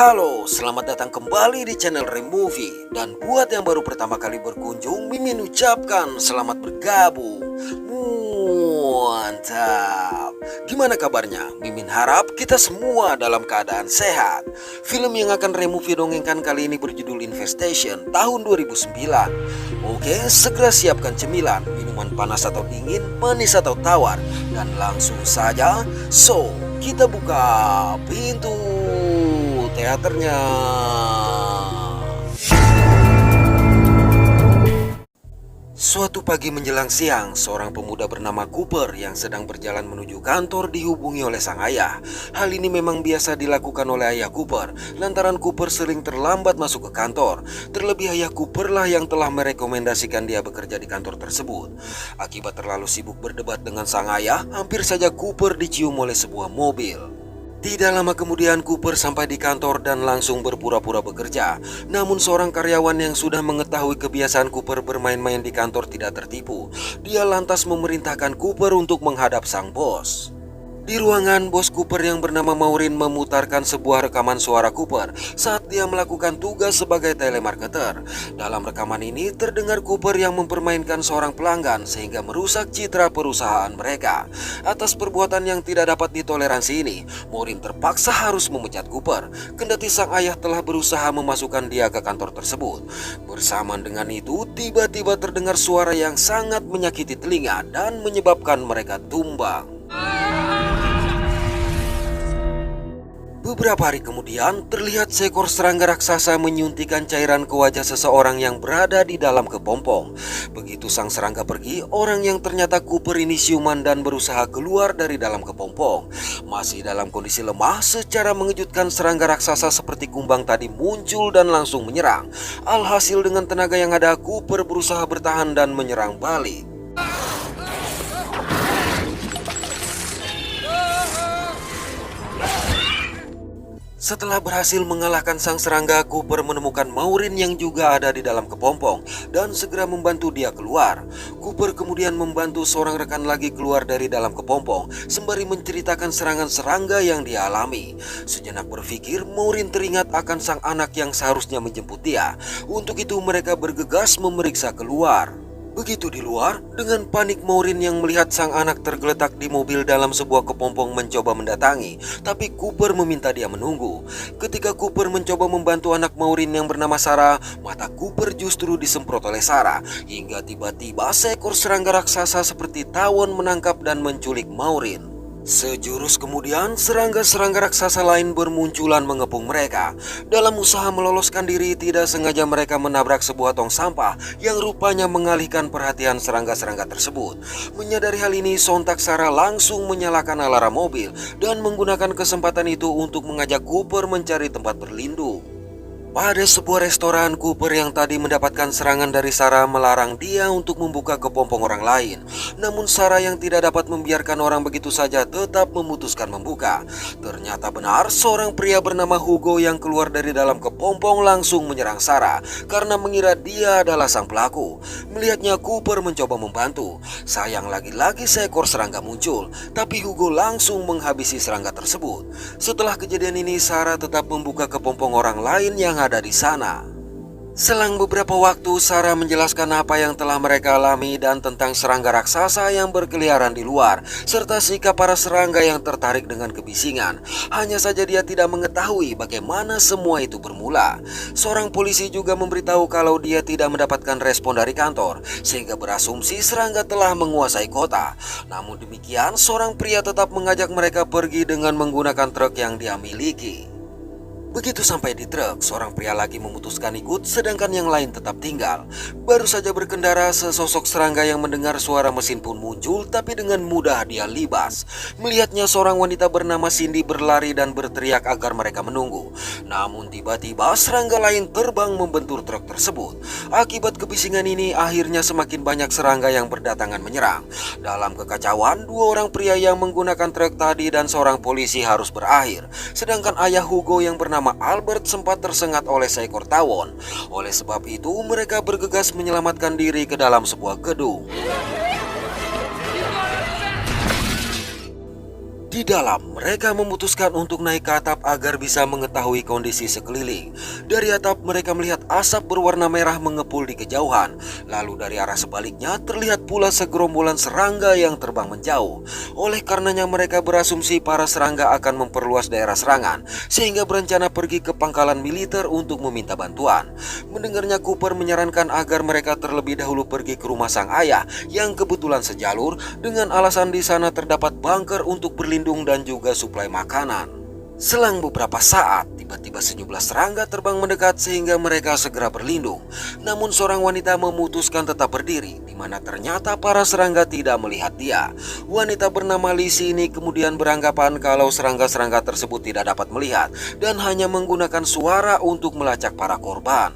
Halo, selamat datang kembali di channel Removie. Dan buat yang baru pertama kali berkunjung, Mimin ucapkan selamat bergabung. Mantap. Gimana kabarnya? Mimin harap kita semua dalam keadaan sehat. Film yang akan Removie dongengkan kali ini berjudul Infestation tahun 2009. Oke, segera siapkan cemilan, minuman panas atau dingin, manis atau tawar, dan langsung saja. So, kita buka pintu teaternya. Suatu pagi menjelang siang, seorang pemuda bernama Cooper yang sedang berjalan menuju kantor dihubungi oleh sang ayah. Hal ini memang biasa dilakukan oleh ayah Cooper, lantaran Cooper sering terlambat masuk ke kantor. Terlebih ayah Cooper lah yang telah merekomendasikan dia bekerja di kantor tersebut. Akibat terlalu sibuk berdebat dengan sang ayah, hampir saja Cooper dicium oleh sebuah mobil. Tidak lama kemudian Cooper sampai di kantor dan langsung berpura-pura bekerja. Namun seorang karyawan yang sudah mengetahui kebiasaan Cooper bermain-main di kantor tidak tertipu. Dia lantas memerintahkan Cooper untuk menghadap sang bos. Di ruangan, bos Cooper yang bernama Maureen memutarkan sebuah rekaman suara Cooper saat dia melakukan tugas sebagai telemarketer. Dalam rekaman ini terdengar Cooper yang mempermainkan seorang pelanggan sehingga merusak citra perusahaan mereka. Atas perbuatan yang tidak dapat ditoleransi ini, Maureen terpaksa harus memecat Cooper. Kendati sang ayah telah berusaha memasukkan dia ke kantor tersebut. Bersamaan dengan itu, tiba-tiba terdengar suara yang sangat menyakiti telinga dan menyebabkan mereka tumbang. Beberapa hari kemudian, terlihat seekor serangga raksasa menyuntikkan cairan ke wajah seseorang yang berada di dalam kepompong. Begitu sang serangga pergi, orang yang ternyata Cooper ini siuman dan berusaha keluar dari dalam kepompong. Masih dalam kondisi lemah, secara mengejutkan serangga raksasa seperti kumbang tadi muncul dan langsung menyerang. Alhasil dengan tenaga yang ada, Cooper berusaha bertahan dan menyerang balik. Setelah berhasil mengalahkan sang serangga, Cooper menemukan Maureen yang juga ada di dalam kepompong dan segera membantu dia keluar. Cooper kemudian membantu seorang rekan lagi keluar dari dalam kepompong sembari menceritakan serangan serangga yang dia alami. Sejenak berpikir, Maureen teringat akan sang anak yang seharusnya menjemput dia. Untuk itu mereka bergegas memeriksa keluar. Begitu di luar, dengan panik Maureen yang melihat sang anak tergeletak di mobil dalam sebuah kepompong mencoba mendatangi, tapi Cooper meminta dia menunggu. Ketika Cooper mencoba membantu anak Maureen yang bernama Sarah, mata Cooper justru disemprot oleh Sarah, hingga tiba-tiba seekor serangga raksasa seperti tawon menangkap dan menculik Maureen. Sejurus kemudian, serangga-serangga raksasa lain bermunculan mengepung mereka. Dalam usaha meloloskan diri, tidak sengaja mereka menabrak sebuah tong sampah yang rupanya mengalihkan perhatian serangga-serangga tersebut. Menyadari hal ini, sontak Sarah langsung menyalakan alarm mobil dan menggunakan kesempatan itu untuk mengajak Cooper mencari tempat berlindung. Pada sebuah restoran, Cooper yang tadi mendapatkan serangan dari Sarah melarang dia untuk membuka kepompong orang lain. Namun Sarah yang tidak dapat membiarkan orang begitu saja tetap memutuskan membuka. Ternyata benar, seorang pria bernama Hugo yang keluar dari dalam kepompong langsung menyerang Sarah karena mengira dia adalah sang pelaku. Melihatnya, Cooper mencoba membantu. Sayang lagi-lagi seekor serangga muncul, tapi Hugo langsung menghabisi serangga tersebut. Setelah kejadian ini, Sarah tetap membuka kepompong orang lain yang ada di sana. Selang beberapa waktu, Sarah menjelaskan apa yang telah mereka alami dan tentang serangga raksasa yang berkeliaran di luar, serta sikap para serangga yang tertarik dengan kebisingan. Hanya saja dia tidak mengetahui bagaimana semua itu bermula. Seorang polisi juga memberitahu kalau dia tidak mendapatkan respon dari kantor, sehingga berasumsi serangga telah menguasai kota. Namun demikian, seorang pria tetap mengajak mereka pergi dengan menggunakan truk yang dia miliki. Begitu sampai di truk, seorang pria lagi memutuskan ikut, sedangkan yang lain tetap tinggal. Baru saja berkendara, sesosok serangga yang mendengar suara mesin pun muncul, tapi dengan mudah dia libas. Melihatnya, seorang wanita bernama Cindy berlari dan berteriak agar mereka menunggu. Namun tiba-tiba serangga lain terbang membentur truk tersebut. Akibat kebisingan ini, akhirnya semakin banyak serangga yang berdatangan menyerang. Dalam kekacauan, dua orang pria yang menggunakan truk tadi dan seorang polisi harus berakhir. Sedangkan ayah Hugo yang bernama bernama Albert sempat tersengat oleh seekor tawon. Oleh sebab itu, mereka bergegas menyelamatkan diri ke dalam sebuah gedung. Di dalam, mereka memutuskan untuk naik ke atap agar bisa mengetahui kondisi sekeliling. Dari atap, mereka melihat asap berwarna merah mengepul di kejauhan. Lalu dari arah sebaliknya, terlihat pula segerombolan serangga yang terbang menjauh. Oleh karenanya, mereka berasumsi para serangga akan memperluas daerah serangan, sehingga berencana pergi ke pangkalan militer untuk meminta bantuan. Mendengarnya, Cooper menyarankan agar mereka terlebih dahulu pergi ke rumah sang ayah, yang kebetulan sejalur, dengan alasan di sana terdapat bunker untuk berlindung dan juga suplai makanan. Selang beberapa saat, tiba-tiba sejumlah serangga terbang mendekat sehingga mereka segera berlindung. Namun seorang wanita memutuskan tetap berdiri, di mana ternyata para serangga tidak melihat dia. Wanita bernama Lizzie ini kemudian beranggapan kalau serangga-serangga tersebut tidak dapat melihat dan hanya menggunakan suara untuk melacak para korban.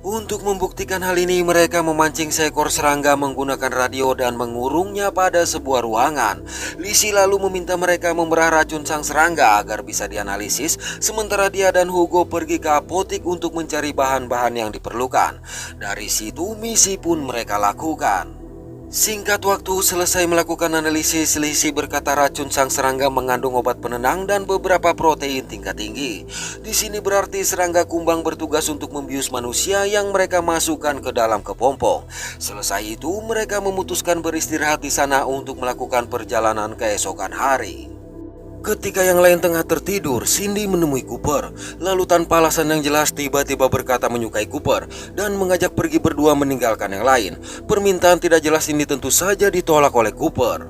Untuk membuktikan hal ini, mereka memancing seekor serangga menggunakan radio dan mengurungnya pada sebuah ruangan. Lizzie lalu meminta mereka memerah racun sang serangga agar bisa dianalisis, sementara dia dan Hugo pergi ke apotik untuk mencari bahan-bahan yang diperlukan. Dari situ, misi pun mereka lakukan. Singkat waktu selesai melakukan analisis, Lizzie berkata racun sang serangga mengandung obat penenang dan beberapa protein tingkat tinggi. Di sini berarti serangga kumbang bertugas untuk membius manusia yang mereka masukkan ke dalam kepompong. Selesai itu, mereka memutuskan beristirahat di sana untuk melakukan perjalanan keesokan hari. Ketika yang lain tengah tertidur, Cindy menemui Cooper. Lalu tanpa alasan yang jelas tiba-tiba berkata menyukai Cooper dan mengajak pergi berdua meninggalkan yang lain. Permintaan tidak jelas ini tentu saja ditolak oleh Cooper.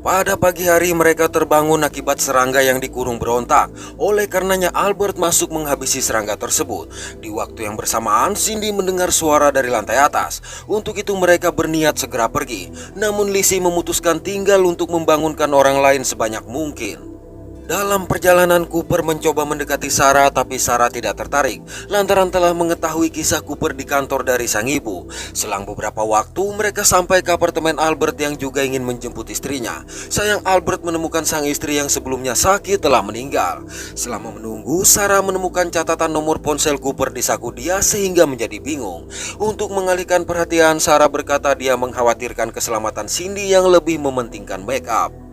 Pada pagi hari mereka terbangun akibat serangga yang dikurung berontak. Oleh karenanya Albert masuk menghabisi serangga tersebut. Di waktu yang bersamaan Cindy mendengar suara dari lantai atas. Untuk itu mereka berniat segera pergi. Namun Lizzie memutuskan tinggal untuk membangunkan orang lain sebanyak mungkin. Dalam perjalanan Cooper mencoba mendekati Sarah, tapi Sarah tidak tertarik lantaran telah mengetahui kisah Cooper di kantor dari sang ibu. Selang beberapa waktu mereka sampai ke apartemen Albert yang juga ingin menjemput istrinya. Sayang Albert menemukan sang istri yang sebelumnya sakit telah meninggal. Selama menunggu, Sarah menemukan catatan nomor ponsel Cooper di saku dia sehingga menjadi bingung. Untuk mengalihkan perhatian, Sarah berkata dia mengkhawatirkan keselamatan Cindy yang lebih mementingkan backup.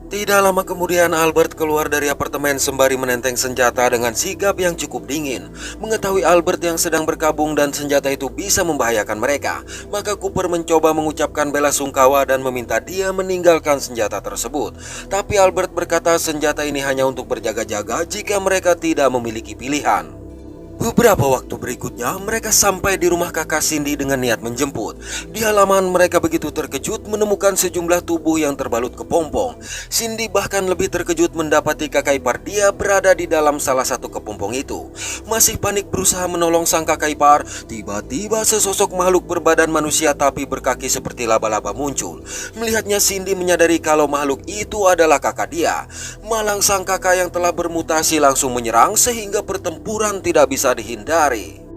Tidak lama kemudian Albert keluar dari apartemen sembari menenteng senjata dengan sigap yang cukup dingin. Mengetahui Albert yang sedang berkabung dan senjata itu bisa membahayakan mereka, maka Cooper mencoba mengucapkan bela sungkawa dan meminta dia meninggalkan senjata tersebut. Tapi Albert berkata senjata ini hanya untuk berjaga-jaga jika mereka tidak memiliki pilihan. Beberapa waktu berikutnya, mereka sampai di rumah kakak Cindy dengan niat menjemput. Di halaman, mereka begitu terkejut menemukan sejumlah tubuh yang terbalut kepompong. Cindy bahkan lebih terkejut mendapati kakak ipar dia berada di dalam salah satu kepompong itu. Masih panik berusaha menolong sang kakak ipar, tiba-tiba sesosok makhluk berbadan manusia tapi berkaki seperti laba-laba muncul. Melihatnya, Cindy menyadari kalau makhluk itu adalah kakak dia. Malang sang kakak yang telah bermutasi langsung menyerang sehingga pertempuran tidak bisa dihindari.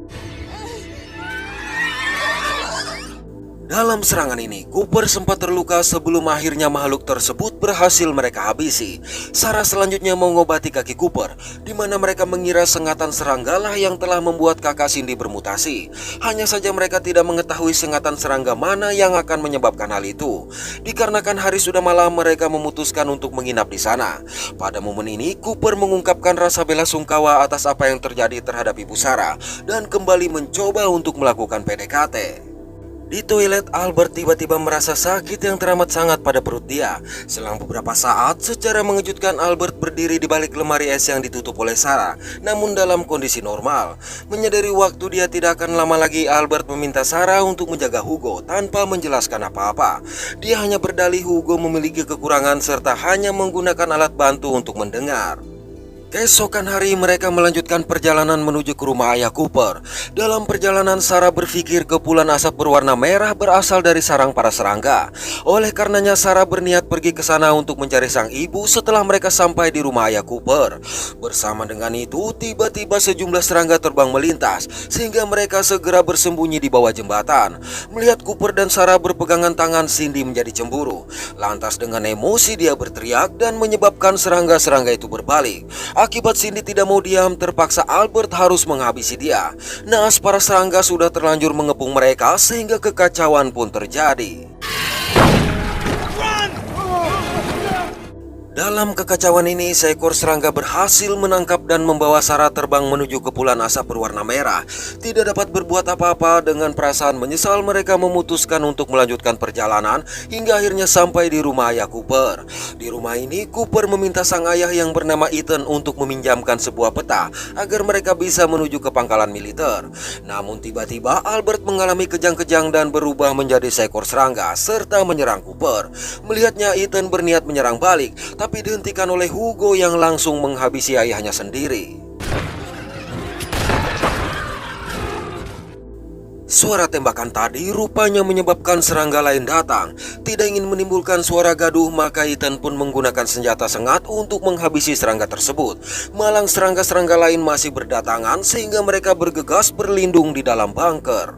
Dalam serangan ini, Cooper sempat terluka sebelum akhirnya makhluk tersebut berhasil mereka habisi. Sarah selanjutnya mengobati kaki Cooper, di mana mereka mengira sengatan seranggalah yang telah membuat kakak Cindy bermutasi. Hanya saja mereka tidak mengetahui sengatan serangga mana yang akan menyebabkan hal itu. Dikarenakan hari sudah malam, mereka memutuskan untuk menginap di sana. Pada momen ini, Cooper mengungkapkan rasa bela sungkawa atas apa yang terjadi terhadap ibu Sarah dan kembali mencoba untuk melakukan PDKT. Di toilet, Albert tiba-tiba merasa sakit yang teramat sangat pada perut dia. Selang beberapa saat, secara mengejutkan Albert berdiri di balik lemari es yang ditutup oleh Sarah, namun dalam kondisi normal. Menyadari waktu dia tidak akan lama lagi, Albert meminta Sarah untuk menjaga Hugo tanpa menjelaskan apa-apa. Dia hanya berdalih Hugo memiliki kekurangan serta hanya menggunakan alat bantu untuk mendengar. Keesokan hari mereka melanjutkan perjalanan menuju ke rumah ayah Cooper. Dalam perjalanan Sarah berpikir kepulan asap berwarna merah berasal dari sarang para serangga. Oleh karenanya Sarah berniat pergi ke sana untuk mencari sang ibu setelah mereka sampai di rumah ayah Cooper. Bersama dengan itu tiba-tiba sejumlah serangga terbang melintas sehingga mereka segera bersembunyi di bawah jembatan. Melihat Cooper dan Sarah berpegangan tangan, Cindy menjadi cemburu. Lantas dengan emosi dia berteriak dan menyebabkan serangga-serangga itu berbalik. Akibat Cindy tidak mau diam, terpaksa Albert harus menghabisi dia. Naas para serangga sudah terlanjur mengepung mereka sehingga kekacauan pun terjadi. Dalam kekacauan ini, seekor serangga berhasil menangkap dan membawa Sarah terbang menuju kepulan asap berwarna merah. Tidak dapat berbuat apa-apa, dengan perasaan menyesal mereka memutuskan untuk melanjutkan perjalanan hingga akhirnya sampai di rumah ayah Cooper. Di rumah ini, Cooper meminta sang ayah yang bernama Ethan untuk meminjamkan sebuah peta agar mereka bisa menuju ke pangkalan militer. Namun tiba-tiba Albert mengalami kejang-kejang dan berubah menjadi seekor serangga serta menyerang Cooper. Melihatnya, Ethan berniat menyerang balik, tapi dihentikan oleh Hugo yang langsung menghabisi ayahnya sendiri. Suara tembakan tadi rupanya menyebabkan serangga lain datang. Tidak ingin menimbulkan suara gaduh, maka Ethan pun menggunakan senjata sengat untuk menghabisi serangga tersebut. Malang serangga-serangga lain masih berdatangan sehingga mereka bergegas berlindung di dalam bunker.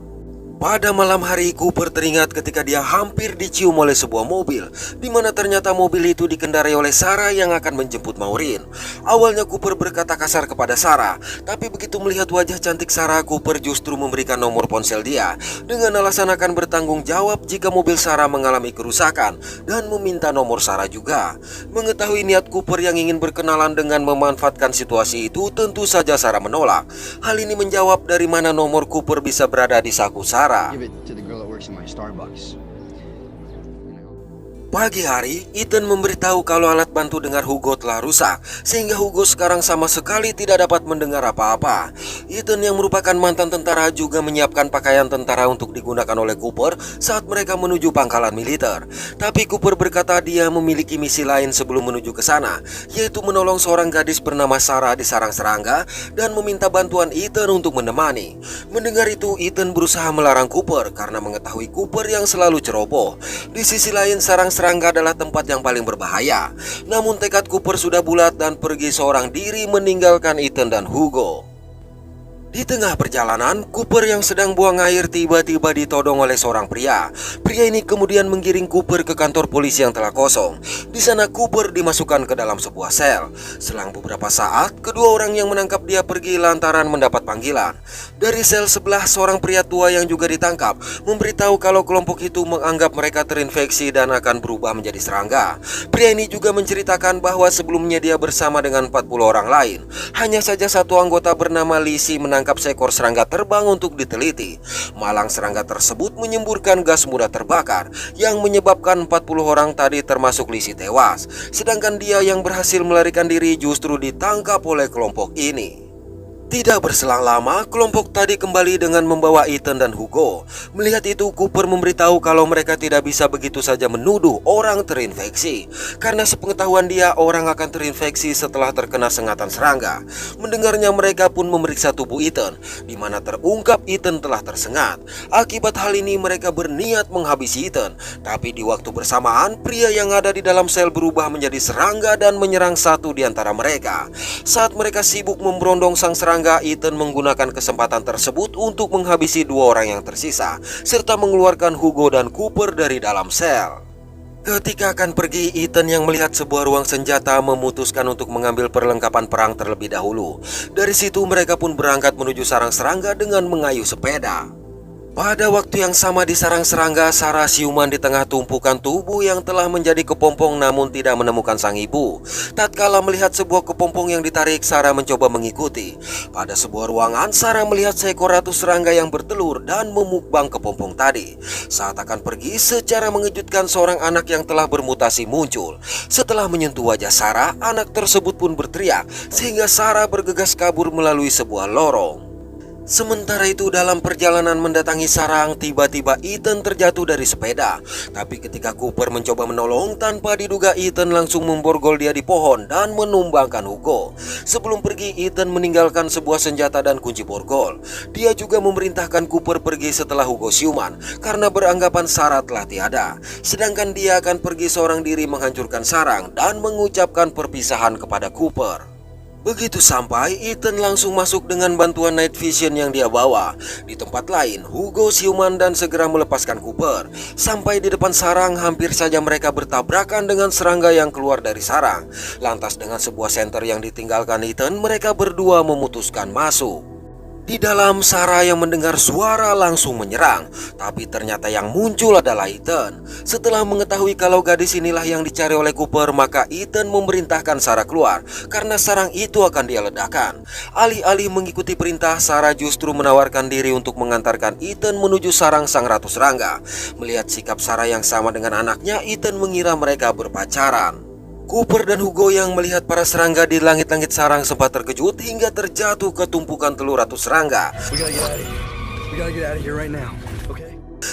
Pada malam hari, Cooper teringat ketika dia hampir dicium oleh sebuah mobil, di mana ternyata mobil itu dikendarai oleh Sarah yang akan menjemput Maureen. Awalnya Cooper berkata kasar kepada Sarah, tapi begitu melihat wajah cantik Sarah, Cooper justru memberikan nomor ponsel dia dengan alasan akan bertanggung jawab jika mobil Sarah mengalami kerusakan dan meminta nomor Sarah juga. Mengetahui niat Cooper yang ingin berkenalan dengan memanfaatkan situasi itu, tentu saja Sarah menolak. Hal ini menjawab dari mana nomor Cooper bisa berada di saku Sarah. Give it to the girl that works in my Starbucks. Pagi hari, Ethan memberitahu kalau alat bantu dengar Hugo telah rusak, sehingga Hugo sekarang sama sekali tidak dapat mendengar apa-apa. Ethan yang merupakan mantan tentara juga menyiapkan pakaian tentara untuk digunakan oleh Cooper saat mereka menuju pangkalan militer. Tapi Cooper berkata dia memiliki misi lain sebelum menuju ke sana, yaitu menolong seorang gadis bernama Sarah di sarang serangga dan meminta bantuan Ethan untuk menemani. Mendengar itu, Ethan berusaha melarang Cooper karena mengetahui Cooper yang selalu ceroboh. Di sisi lain, sarang serangga adalah tempat yang paling berbahaya. Namun tekad Cooper sudah bulat dan pergi seorang diri meninggalkan Ethan dan Hugo. Di tengah perjalanan, Cooper yang sedang buang air tiba-tiba ditodong oleh seorang pria. Pria ini kemudian menggiring Cooper ke kantor polisi yang telah kosong. Di sana Cooper dimasukkan ke dalam sebuah sel. Selang beberapa saat, kedua orang yang menangkap dia pergi lantaran mendapat panggilan. Dari sel sebelah, seorang pria tua yang juga ditangkap memberitahu kalau kelompok itu menganggap mereka terinfeksi dan akan berubah menjadi serangga. Pria ini juga menceritakan bahwa sebelumnya dia bersama dengan 40 orang lain. Hanya saja satu anggota bernama Lizzie menangkap seekor serangga terbang untuk diteliti. Malang serangga tersebut menyemburkan gas mudah terbakar yang menyebabkan 40 orang tadi termasuk Lizzie tewas. Sedangkan dia yang berhasil melarikan diri justru ditangkap oleh kelompok ini. Tidak berselang lama, kelompok tadi kembali dengan membawa Ethan dan Hugo. Melihat itu, Cooper memberitahu kalau mereka tidak bisa begitu saja menuduh orang terinfeksi, karena sepengetahuan dia, orang akan terinfeksi setelah terkena sengatan serangga. Mendengarnya, mereka pun memeriksa tubuh Ethan, di mana terungkap Ethan telah tersengat. Akibat hal ini, mereka berniat menghabisi Ethan. Tapi di waktu bersamaan, pria yang ada di dalam sel berubah menjadi serangga dan menyerang satu di antara mereka. Saat mereka sibuk memberondong sang serangga, Ethan menggunakan kesempatan tersebut untuk menghabisi dua orang yang tersisa, serta mengeluarkan Hugo dan Cooper dari dalam sel. Ketika akan pergi, Ethan yang melihat sebuah ruang senjata memutuskan untuk mengambil perlengkapan perang terlebih dahulu. Dari situ mereka pun berangkat menuju sarang serangga dengan mengayuh sepeda. Pada waktu yang sama di sarang serangga, Sarah siuman di tengah tumpukan tubuh yang telah menjadi kepompong namun tidak menemukan sang ibu. Tatkala melihat sebuah kepompong yang ditarik, Sarah mencoba mengikuti. Pada sebuah ruangan, Sarah melihat seekor ratu serangga yang bertelur dan memukbang kepompong tadi. Saat akan pergi, secara mengejutkan seorang anak yang telah bermutasi muncul. Setelah menyentuh wajah Sarah, anak tersebut pun berteriak sehingga Sarah bergegas kabur melalui sebuah lorong. Sementara itu dalam perjalanan mendatangi sarang, tiba-tiba Ethan terjatuh dari sepeda. Tapi ketika Cooper mencoba menolong, tanpa diduga Ethan langsung memborgol dia di pohon dan menumbangkan Hugo. Sebelum pergi, Ethan meninggalkan sebuah senjata dan kunci borgol. Dia juga memerintahkan Cooper pergi setelah Hugo siuman karena beranggapan Sarah telah tiada. Sedangkan dia akan pergi seorang diri menghancurkan sarang dan mengucapkan perpisahan kepada Cooper. Begitu sampai, Ethan langsung masuk dengan bantuan night vision yang dia bawa. Di tempat lain, Hugo siuman dan segera melepaskan Cooper. Sampai di depan sarang, hampir saja mereka bertabrakan dengan serangga yang keluar dari sarang. Lantas dengan sebuah senter yang ditinggalkan Ethan, mereka berdua memutuskan masuk. Di dalam, Sarah yang mendengar suara langsung menyerang. Tapi ternyata yang muncul adalah Ethan. Setelah mengetahui kalau gadis inilah yang dicari oleh Cooper, maka Ethan memerintahkan Sarah keluar karena sarang itu akan dia ledakan. Alih-alih mengikuti perintah, Sarah justru menawarkan diri untuk mengantarkan Ethan menuju sarang sang ratu serangga. Melihat sikap Sarah yang sama dengan anaknya, Ethan mengira mereka berpacaran. Cooper dan Hugo yang melihat para serangga di langit-langit sarang sempat terkejut hingga terjatuh ke tumpukan telur ratu serangga.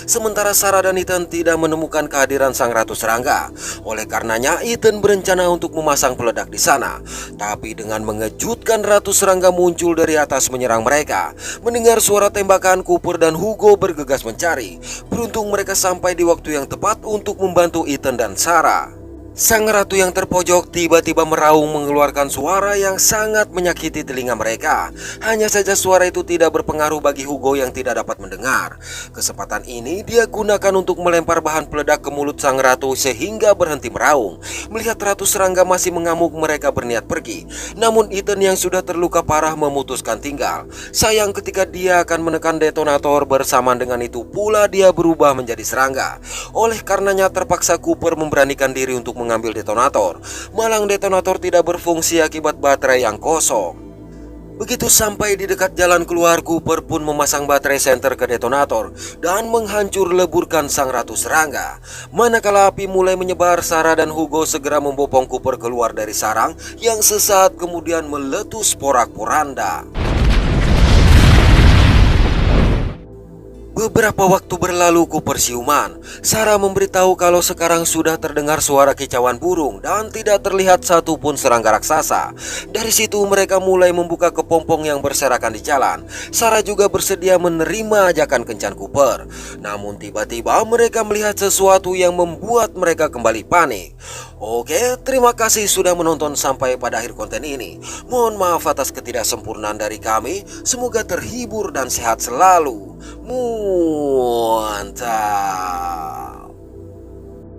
Sementara Sarah dan Ethan tidak menemukan kehadiran sang ratu serangga. Oleh karenanya, Ethan berencana untuk memasang peledak di sana. Tapi dengan mengejutkan, ratu serangga muncul dari atas menyerang mereka. Mendengar suara tembakan, Cooper dan Hugo bergegas mencari. Beruntung mereka sampai di waktu yang tepat untuk membantu Ethan dan Sarah. Sang ratu yang terpojok tiba-tiba meraung mengeluarkan suara yang sangat menyakiti telinga mereka. Hanya saja suara itu tidak berpengaruh bagi Hugo yang tidak dapat mendengar. Kesempatan ini dia gunakan untuk melempar bahan peledak ke mulut sang ratu sehingga berhenti meraung. Melihat ratu serangga masih mengamuk, mereka berniat pergi. Namun Ethan yang sudah terluka parah memutuskan tinggal. Sayang, ketika dia akan menekan detonator, bersamaan dengan itu pula dia berubah menjadi serangga. Oleh karenanya terpaksa Cooper memberanikan diri untuk mengambil detonator. Malang detonator tidak berfungsi akibat baterai yang kosong. Begitu sampai di dekat jalan keluar, Cooper pun memasang baterai senter ke detonator dan menghancur leburkan sang ratu serangga. Manakala api mulai menyebar, Sarah dan Hugo segera membopong Cooper keluar dari sarang yang sesaat kemudian meletus porak-poranda. Beberapa waktu berlalu, Cooper siuman. Sarah memberitahu kalau sekarang sudah terdengar suara kicauan burung dan tidak terlihat satupun serangga raksasa. Dari situ mereka mulai membuka kepompong yang berserakan di jalan. Sarah juga bersedia menerima ajakan kencan Cooper. Namun tiba-tiba mereka melihat sesuatu yang membuat mereka kembali panik. Oke, terima kasih sudah menonton sampai pada akhir konten ini. Mohon maaf atas ketidaksempurnaan dari kami. Semoga terhibur dan sehat selalu. Mantap.